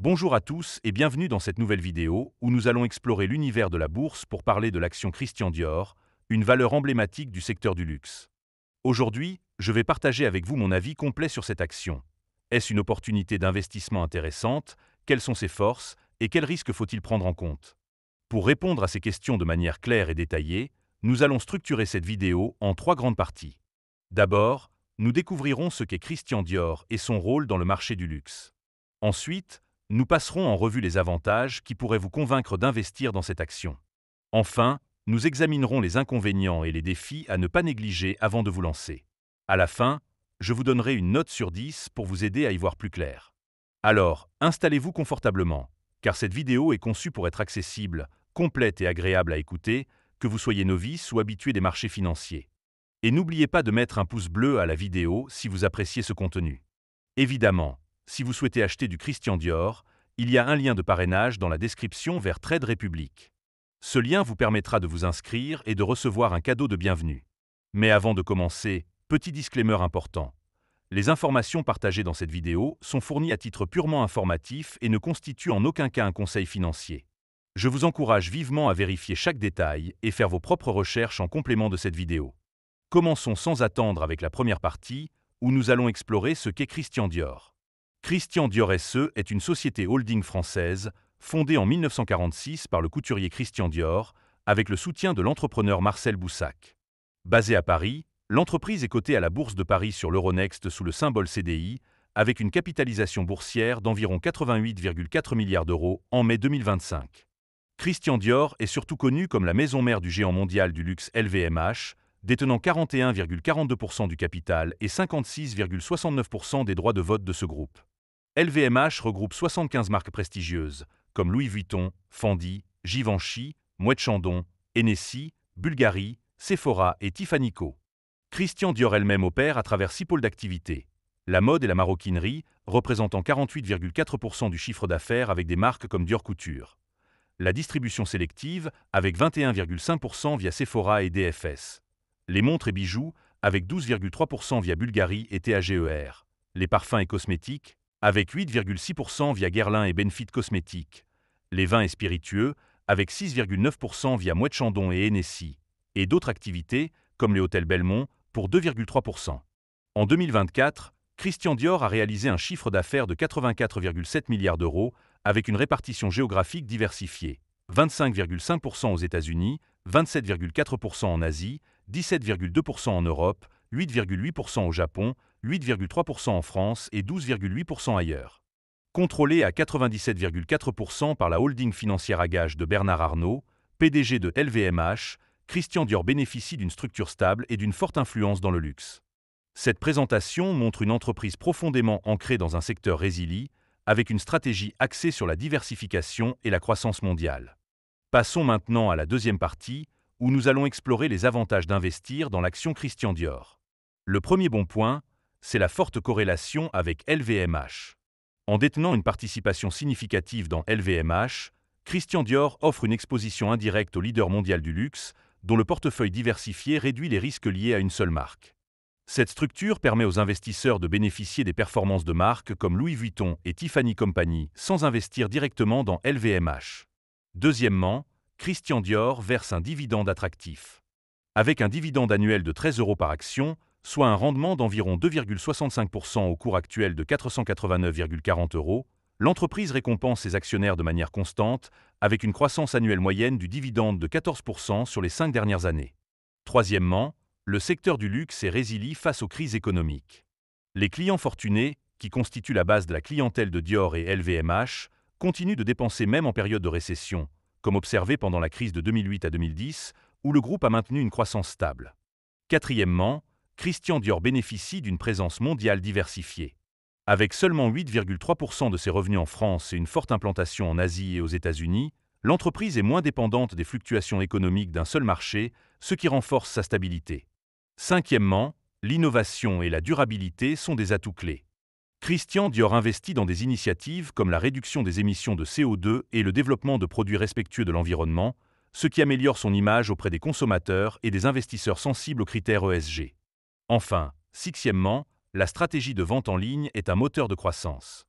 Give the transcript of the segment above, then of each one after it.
Bonjour à tous et bienvenue dans cette nouvelle vidéo où nous allons explorer l'univers de la bourse pour parler de l'action Christian Dior, une valeur emblématique du secteur du luxe. Aujourd'hui, je vais partager avec vous mon avis complet sur cette action. Est-ce une opportunité d'investissement intéressante? Quelles sont ses forces? Et quels risques faut-il prendre en compte? Pour répondre à ces questions de manière claire et détaillée, nous allons structurer cette vidéo en trois grandes parties. D'abord, nous découvrirons ce qu'est Christian Dior et son rôle dans le marché du luxe. Ensuite, nous passerons en revue les avantages qui pourraient vous convaincre d'investir dans cette action. Enfin, nous examinerons les inconvénients et les défis à ne pas négliger avant de vous lancer. À la fin, je vous donnerai une note sur 10 pour vous aider à y voir plus clair. Alors, installez-vous confortablement, car cette vidéo est conçue pour être accessible, complète et agréable à écouter, que vous soyez novice ou habitué des marchés financiers. Et n'oubliez pas de mettre un pouce bleu à la vidéo si vous appréciez ce contenu. Évidemment, si vous souhaitez acheter du Christian Dior, il y a un lien de parrainage dans la description vers Trade Republic. Ce lien vous permettra de vous inscrire et de recevoir un cadeau de bienvenue. Mais avant de commencer, petit disclaimer important. Les informations partagées dans cette vidéo sont fournies à titre purement informatif et ne constituent en aucun cas un conseil financier. Je vous encourage vivement à vérifier chaque détail et faire vos propres recherches en complément de cette vidéo. Commençons sans attendre avec la première partie, où nous allons explorer ce qu'est Christian Dior. Christian Dior SE est une société holding française, fondée en 1946 par le couturier Christian Dior, avec le soutien de l'entrepreneur Marcel Boussac. Basée à Paris, l'entreprise est cotée à la Bourse de Paris sur l'Euronext sous le symbole CDI, avec une capitalisation boursière d'environ 88,4 milliards d'euros en mai 2025. Christian Dior est surtout connu comme la maison mère du géant mondial du luxe LVMH, détenant 41,42% du capital et 56,69% des droits de vote de ce groupe. LVMH regroupe 75 marques prestigieuses, comme Louis Vuitton, Fendi, Givenchy, Moët Chandon, Hennessy, Bulgari, Sephora et Tiffany Co. Christian Dior elle-même opère à travers 6 pôles d'activité. La mode et la maroquinerie, représentant 48,4% du chiffre d'affaires avec des marques comme Dior Couture. La distribution sélective, avec 21,5% via Sephora et DFS. Les montres et bijoux, avec 12,3% via Bulgari et TAGER. Les parfums et cosmétiques, avec 8,6% via Guerlain et Benefit Cosmétiques. Les vins et spiritueux, avec 6,9% via Moët Chandon et Hennessy. Et d'autres activités, comme les hôtels Belmont, pour 2,3%. En 2024, Christian Dior a réalisé un chiffre d'affaires de 84,7 milliards d'euros, avec une répartition géographique diversifiée. 25,5% aux États-Unis, 27,4% en Asie, 17,2% en Europe, 8,8% au Japon, 8,3% en France et 12,8% ailleurs. Contrôlé à 97,4% par la holding financière à gages de Bernard Arnault, PDG de LVMH, Christian Dior bénéficie d'une structure stable et d'une forte influence dans le luxe. Cette présentation montre une entreprise profondément ancrée dans un secteur résilient, avec une stratégie axée sur la diversification et la croissance mondiale. Passons maintenant à la deuxième partie, où nous allons explorer les avantages d'investir dans l'action Christian Dior. Le premier bon point, c'est la forte corrélation avec LVMH. En détenant une participation significative dans LVMH, Christian Dior offre une exposition indirecte au leader mondial du luxe, dont le portefeuille diversifié réduit les risques liés à une seule marque. Cette structure permet aux investisseurs de bénéficier des performances de marques comme Louis Vuitton et Tiffany Company sans investir directement dans LVMH. Deuxièmement, Christian Dior verse un dividende attractif. Avec un dividende annuel de 13 € par action, soit un rendement d'environ 2,65% au cours actuel de 489,40 €, l'entreprise récompense ses actionnaires de manière constante, avec une croissance annuelle moyenne du dividende de 14% sur les 5 dernières années. Troisièmement, le secteur du luxe est résilient face aux crises économiques. Les clients fortunés, qui constituent la base de la clientèle de Dior et LVMH, continuent de dépenser même en période de récession, comme observé pendant la crise de 2008 à 2010, où le groupe a maintenu une croissance stable. Quatrièmement, Christian Dior bénéficie d'une présence mondiale diversifiée. Avec seulement 8,3% de ses revenus en France et une forte implantation en Asie et aux États-Unis, l'entreprise est moins dépendante des fluctuations économiques d'un seul marché, ce qui renforce sa stabilité. Cinquièmement, l'innovation et la durabilité sont des atouts clés. Christian Dior investit dans des initiatives comme la réduction des émissions de CO2 et le développement de produits respectueux de l'environnement, ce qui améliore son image auprès des consommateurs et des investisseurs sensibles aux critères ESG. Enfin, sixièmement, la stratégie de vente en ligne est un moteur de croissance.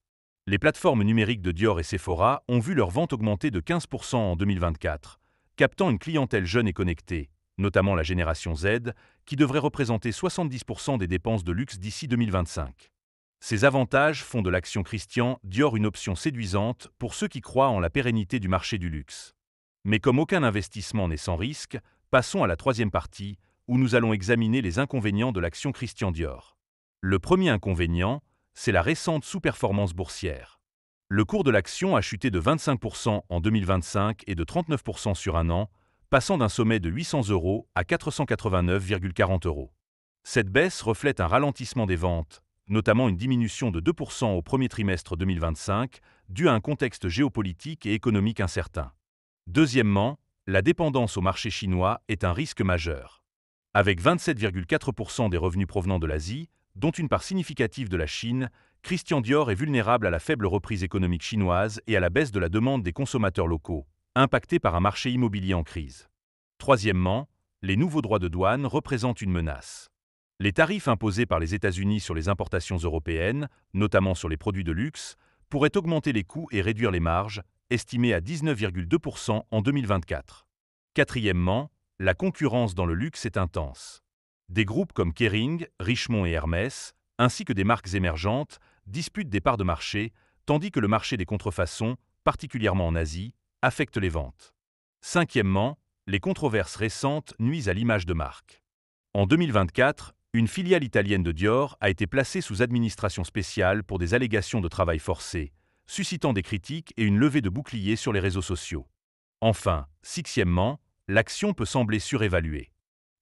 Les plateformes numériques de Dior et Sephora ont vu leurs ventes augmenter de 15% en 2024, captant une clientèle jeune et connectée, notamment la génération Z, qui devrait représenter 70% des dépenses de luxe d'ici 2025. Ces avantages font de l'action Christian Dior une option séduisante pour ceux qui croient en la pérennité du marché du luxe. Mais comme aucun investissement n'est sans risque, passons à la troisième partie, où nous allons examiner les inconvénients de l'action Christian Dior. Le premier inconvénient, c'est la récente sous-performance boursière. Le cours de l'action a chuté de 25% en 2025 et de 39% sur un an, passant d'un sommet de 800 € à 489,40 €. Cette baisse reflète un ralentissement des ventes, notamment une diminution de 2% au premier trimestre 2025, due à un contexte géopolitique et économique incertain. Deuxièmement, la dépendance au marché chinois est un risque majeur. Avec 27,4% des revenus provenant de l'Asie, dont une part significative de la Chine, Christian Dior est vulnérable à la faible reprise économique chinoise et à la baisse de la demande des consommateurs locaux, impactés par un marché immobilier en crise. Troisièmement, les nouveaux droits de douane représentent une menace. Les tarifs imposés par les États-Unis sur les importations européennes, notamment sur les produits de luxe, pourraient augmenter les coûts et réduire les marges, estimées à 19,2% en 2024. Quatrièmement, la concurrence dans le luxe est intense. Des groupes comme Kering, Richemont et Hermès, ainsi que des marques émergentes, disputent des parts de marché, tandis que le marché des contrefaçons, particulièrement en Asie, affecte les ventes. Cinquièmement, les controverses récentes nuisent à l'image de marque. En 2024, une filiale italienne de Dior a été placée sous administration spéciale pour des allégations de travail forcé, suscitant des critiques et une levée de boucliers sur les réseaux sociaux. Enfin, sixièmement, l'action peut sembler surévaluée.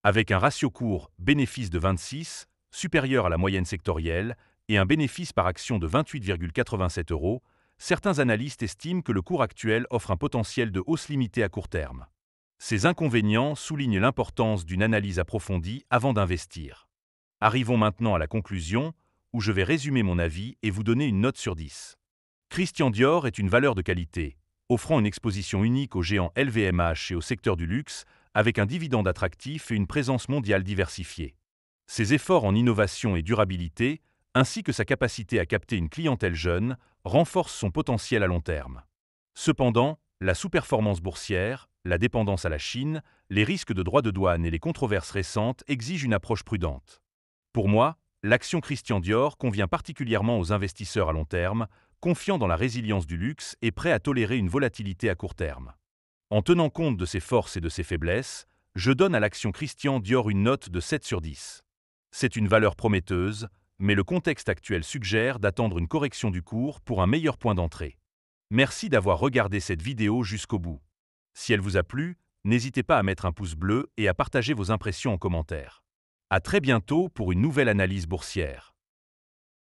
Avec un ratio cours-bénéfice de 26, supérieur à la moyenne sectorielle, et un bénéfice par action de 28,87 €, certains analystes estiment que le cours actuel offre un potentiel de hausse limitée à court terme. Ces inconvénients soulignent l'importance d'une analyse approfondie avant d'investir. Arrivons maintenant à la conclusion, où je vais résumer mon avis et vous donner une note sur 10. Christian Dior est une valeur de qualité, offrant une exposition unique aux géants LVMH et au secteur du luxe, avec un dividende attractif et une présence mondiale diversifiée. Ses efforts en innovation et durabilité, ainsi que sa capacité à capter une clientèle jeune, renforcent son potentiel à long terme. Cependant, la sous-performance boursière, la dépendance à la Chine, les risques de droits de douane et les controverses récentes exigent une approche prudente. Pour moi, l'action Christian Dior convient particulièrement aux investisseurs à long terme, confiants dans la résilience du luxe et prêts à tolérer une volatilité à court terme. En tenant compte de ses forces et de ses faiblesses, je donne à l'action Christian Dior une note de 7 sur 10. C'est une valeur prometteuse, mais le contexte actuel suggère d'attendre une correction du cours pour un meilleur point d'entrée. Merci d'avoir regardé cette vidéo jusqu'au bout. Si elle vous a plu, n'hésitez pas à mettre un pouce bleu et à partager vos impressions en commentaire. À très bientôt pour une nouvelle analyse boursière.